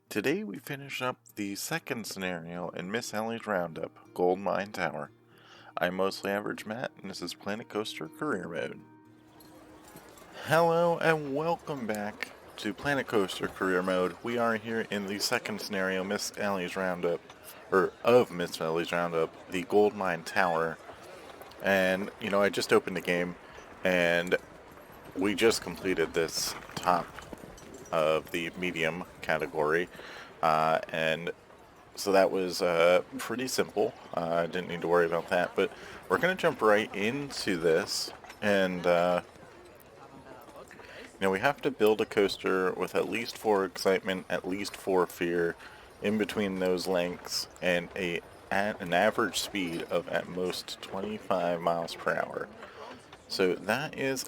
Today we finish up the second scenario in Miss Elly's Roundup, Goldmine Tower. I'm Mostly Average Matt, and this is Planet Coaster Career Mode. Hello and welcome back to Planet Coaster Career Mode. We are here in the second scenario, Miss Elly's Roundup, of Miss Elly's Roundup, the Goldmine Tower. And, I just opened the game, and we just completed this top of the medium category, and so that was pretty simple. I didn't need to worry about that, but we're going to jump right into this, and we have to build a coaster with at least 4 excitement, at least 4 fear, in between those lengths, and at an average speed of at most 25 miles per hour. So that is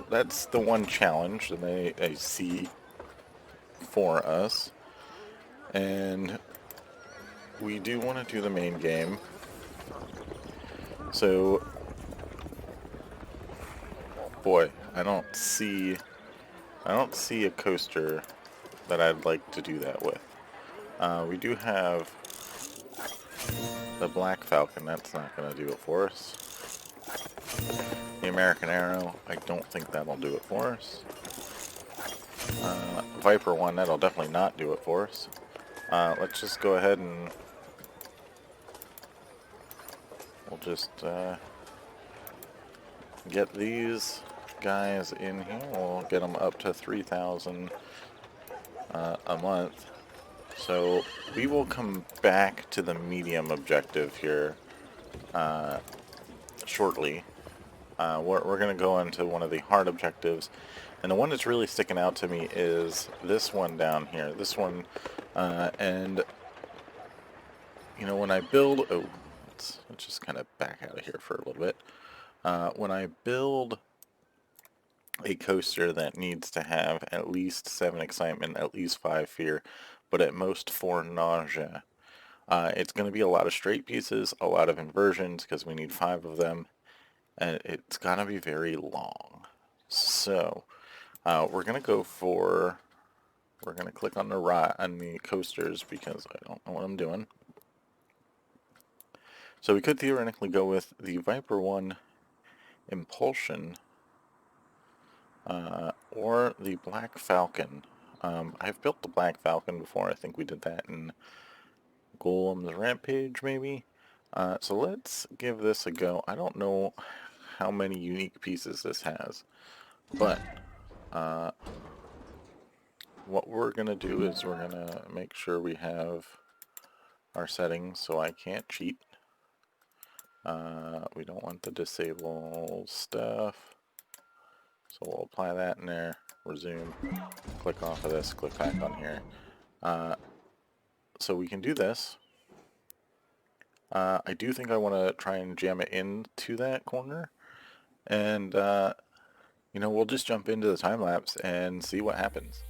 that's the one challenge that I see for us. And we do want to do the main game. So, boy, I don't see a coaster that I'd like to do that with. We do have the Black Falcon. That's not going to do it for us. The American Arrow, I don't think that'll do it for us. Viper 1, that'll definitely not do it for us. Let's just go ahead and we'll just get these guys in here. We'll get them up to 3,000 a month. So we will come back to the medium objective here shortly. We're going to go into one of the hard objectives. And the one that's really sticking out to me is this one down here. This one, and, when I build... Oh, let's just kind of back out of here for a little bit. When I build a coaster that needs to have at least 7 excitement, at least 5 fear, but at most 4 nausea, it's going to be a lot of straight pieces, a lot of inversions, because we need 5 of them, and it's going to be very long. So... we're going to click on the coasters because I don't know what I'm doing. So we could theoretically go with the Viper 1 Impulsion or the Black Falcon. I've built the Black Falcon before. I think we did that in Golem's Rampage, maybe. So let's give this a go. I don't know how many unique pieces this has, but... what we're going to do is we're going to make sure we have our settings so I can't cheat. We don't want the disable stuff. So we'll apply that in there, resume, click off of this, click back on here. So we can do this. I do think I want to try and jam it into that corner. And, we'll just jump into the time lapse and see what happens.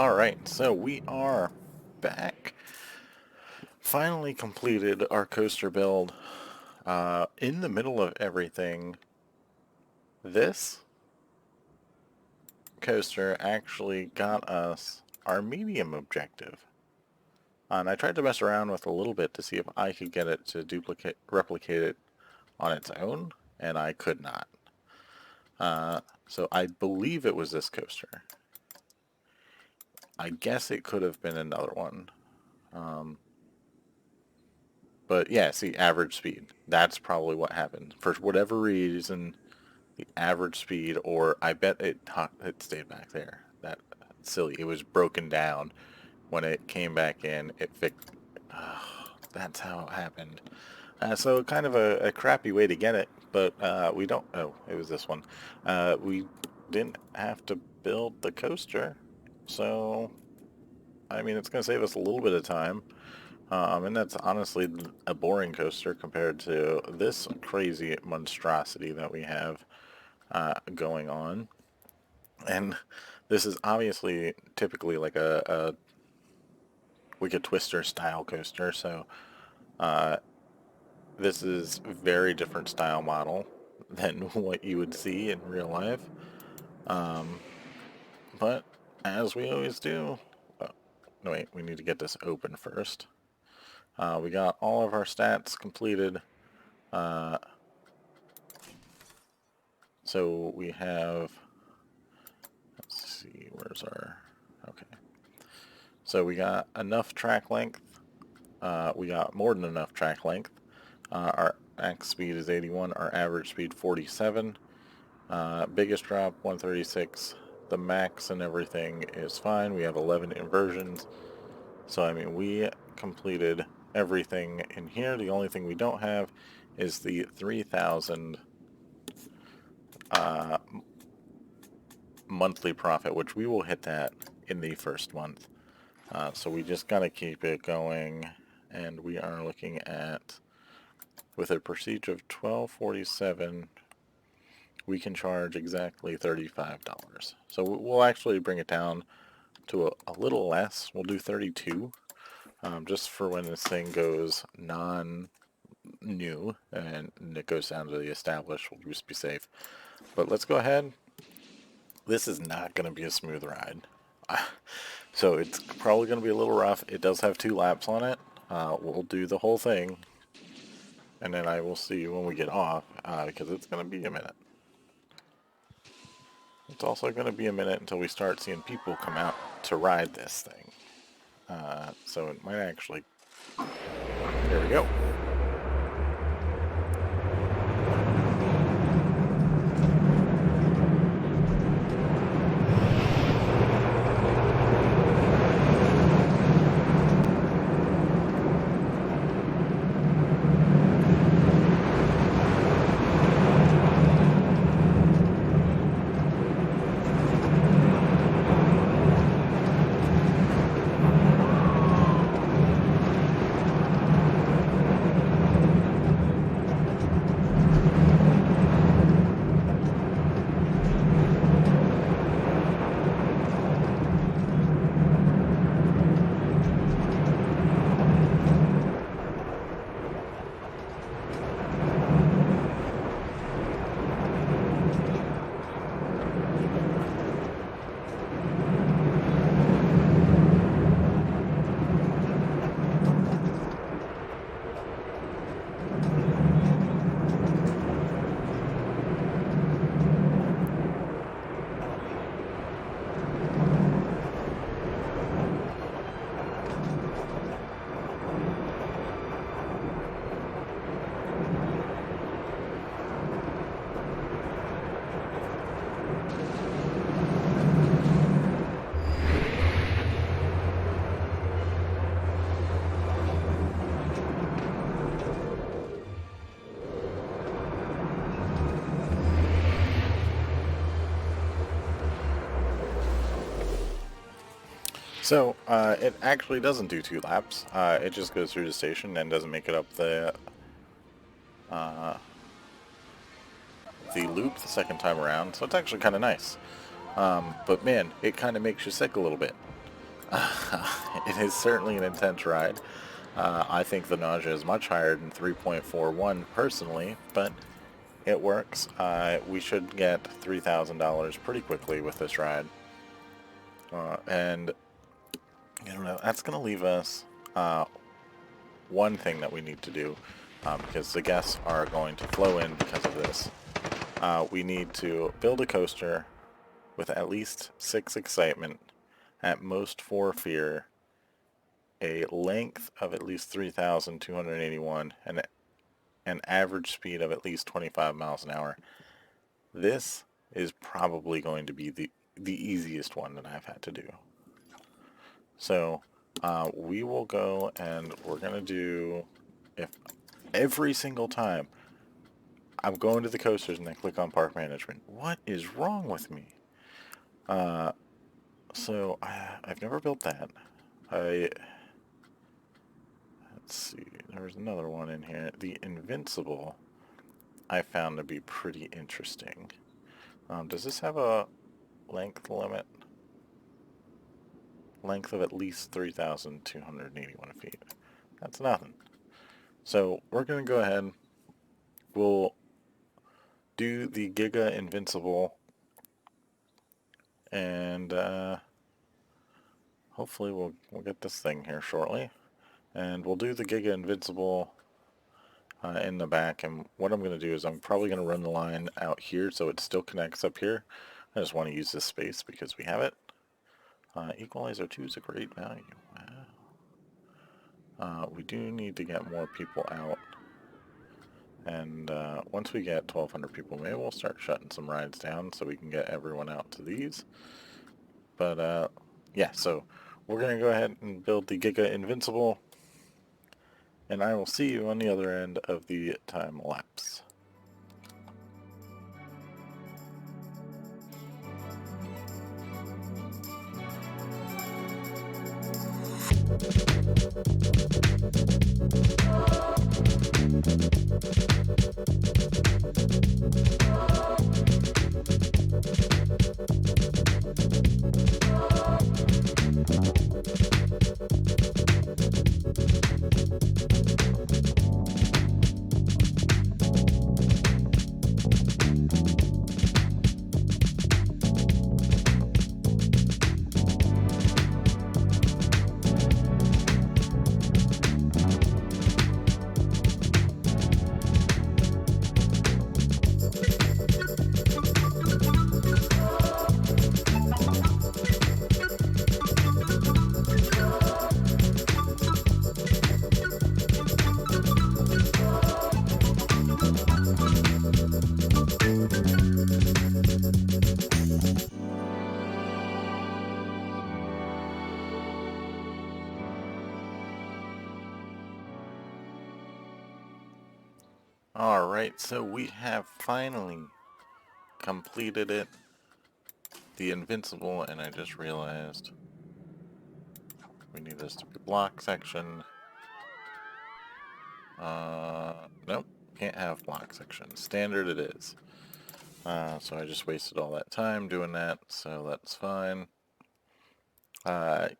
Alright, so we are back. Finally completed our coaster build. In the middle of everything, this coaster actually got us our medium objective. And I tried to mess around with a little bit to see if I could get it to replicate it on its own, and I could not. So I believe it was this coaster. I guess it could have been another one. But yeah, see, average speed. That's probably what happened. For whatever reason, the average speed, or I bet it stayed back there. That's silly. It was broken down when it came back in. It fixed. That's how it happened. So kind of a crappy way to get it, but we don't. Oh, it was this one. We didn't have to build the coaster, so I mean it's going to save us a little bit of time. And that's honestly a boring coaster compared to this crazy monstrosity that we have going on. And this is obviously typically like a Wicked Twister style coaster, so this is a very different style model than what you would see in real life. But as we always do, no wait, we need to get this open first. We got all of our stats completed. So we have, let's see, where's our, okay. So we got enough track length. We got more than enough track length. Our max speed is 81, our average speed 47. Biggest drop 136. The max and everything is fine. We have 11 inversions. So I mean, we completed everything in here. The only thing we don't have is the 3,000 monthly profit, which we will hit that in the first month. So we just gotta keep it going, and we are looking at, with a prestige of 1247, we can charge exactly $35. So we'll actually bring it down to a little less. We'll do 32, just for when this thing goes non-new and it goes down to the established. We'll just be safe. But let's go ahead. This is not going to be a smooth ride. So it's probably going to be a little rough. It does have 2 laps on it. We'll do the whole thing, and then I will see you when we get off, because it's going to be a minute. It's also going to be a minute until we start seeing people come out to ride this thing. So it might actually... There we go. So, it actually doesn't do 2 laps. It just goes through the station and doesn't make it up the loop the second time around, so it's actually kind of nice. But man, it kind of makes you sick a little bit. It is certainly an intense ride. I think the nausea is much higher than 3.41 personally, but it works. We should get $3,000 pretty quickly with this ride. And, you know, that's going to leave us one thing that we need to do, because the guests are going to flow in because of this. We need to build a coaster with at least 6 excitement, at most 4 fear, a length of at least 3,281, and an average speed of at least 25 miles an hour. This is probably going to be the easiest one that I've had to do. So we will go and we're going to do, if every single time I'm going to the coasters and I click on park management. What is wrong with me? So I've never built that. Let's see, there's another one in here. The Invincible I found to be pretty interesting. Does this have a length limit? Length of at least 3,281 feet. That's nothing. So we're going to go ahead. We'll do the Giga Invincible, and hopefully we'll get this thing here shortly. And we'll do the Giga Invincible in the back, and what I'm going to do is I'm probably going to run the line out here so it still connects up here. I just want to use this space because we have it. Equalizer 2 is a great value. Wow. We do need to get more people out. And once we get 1,200 people, maybe we'll start shutting some rides down so we can get everyone out to these. But yeah, so we're going to go ahead and build the Giga Invincible, and I will see you on the other end of the time lapse. Alright, so we have finally completed it. The Invincible, and I just realized we need this to be block section. Nope, can't have block section. Standard it is. So I just wasted all that time doing that, so that's fine.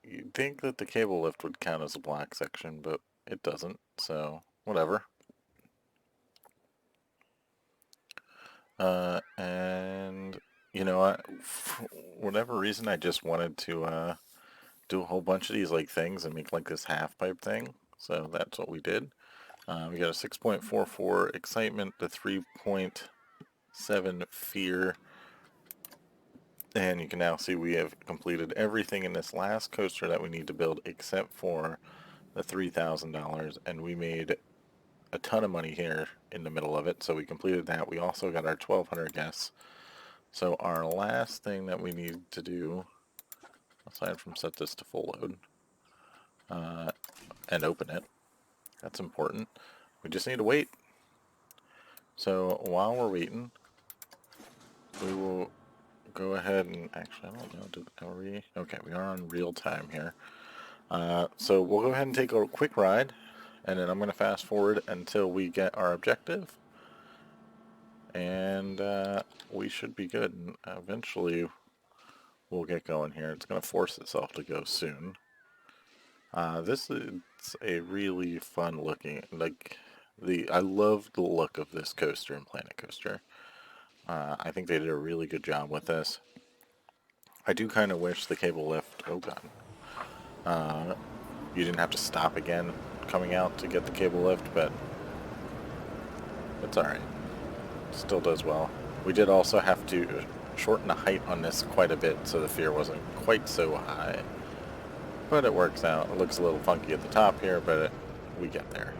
You'd think that the cable lift would count as a block section, but it doesn't, so whatever. And you know what? For whatever reason, I just wanted to do a whole bunch of these like things and make like this half pipe thing. So that's what we did. We got a 6.44 excitement to 3.7 fear. And you can now see we have completed everything in this last coaster that we need to build except for the $3,000. And we made a ton of money here in the middle of it. So we completed that. We also got our 1,200 guests. So our last thing that we need to do, aside from set this to full load, and open it, that's important. We just need to wait. So while we're waiting, we will go ahead and, actually, I don't know, are we? Okay, we are on real time here. So we'll go ahead and take a quick ride, and then I'm going to fast forward until we get our objective. And we should be good. And eventually we'll get going here. It's going to force itself to go soon. This is a really fun looking, like, I love the look of this coaster in Planet Coaster. I think they did a really good job with this. I do kind of wish the cable lift, oh god, you didn't have to stop again coming out to get the cable lift, but it's alright. Still does well. We did also have to shorten the height on this quite a bit so the fear wasn't quite so high. But it works out. It looks a little funky at the top here, but we get there.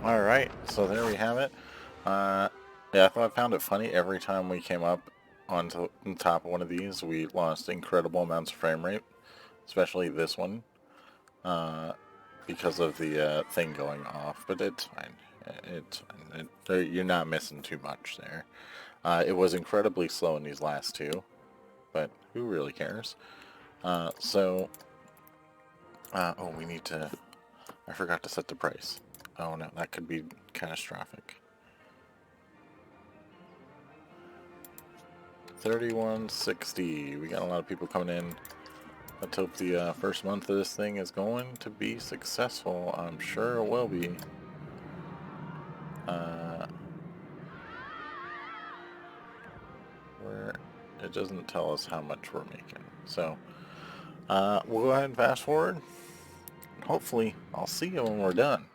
Alright, so there we have it. Yeah, I thought I found it funny every time we came up onto the top of one of these, we lost incredible amounts of frame rate, especially this one, because of the thing going off, but it's fine. It's fine. You're not missing too much there. It was incredibly slow in these last two, but who really cares? Oh, we need to... I forgot to set the price. Oh no, that could be catastrophic. 3160. We got a lot of people coming in. Let's hope the first month of this thing is going to be successful. I'm sure it will be. Where it doesn't tell us how much we're making. So we'll go ahead and fast forward. Hopefully, I'll see you when we're done.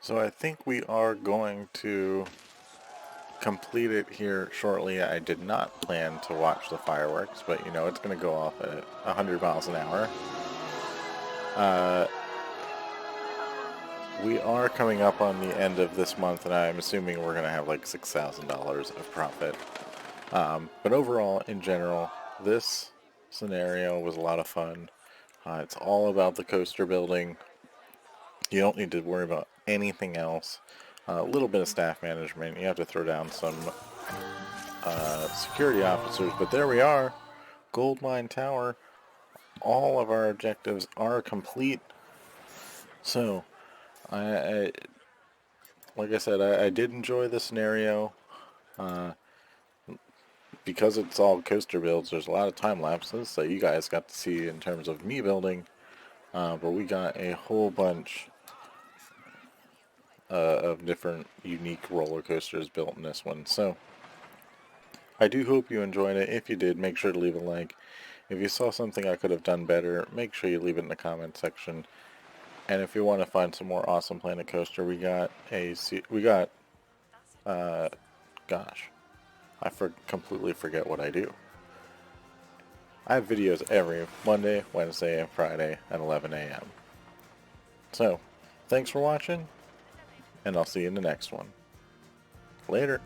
So I think we are going to complete it here shortly. I did not plan to watch the fireworks, but you know, it's going to go off at 100 miles an hour. We are coming up on the end of this month, and I'm assuming we're going to have like $6,000 of profit. But overall, in general, this scenario was a lot of fun. It's all about the coaster building. You don't need to worry about anything else. A little bit of staff management. You have to throw down some security officers, but there we are. Goldmine Tower. All of our objectives are complete. So, like I said, I did enjoy the scenario. Because it's all coaster builds, there's a lot of time lapses that you guys got to see in terms of me building. But we got a whole bunch of different unique roller coasters built in this one. So I do hope you enjoyed it. If you did, make sure to leave a like. If you saw something I could have done better, make sure you leave it in the comment section. And if you want to find some more awesome Planet Coaster, gosh, I completely forget what I do. I have videos every Monday, Wednesday, and Friday at 11 a.m. So, thanks for watching, and I'll see you in the next one. Later.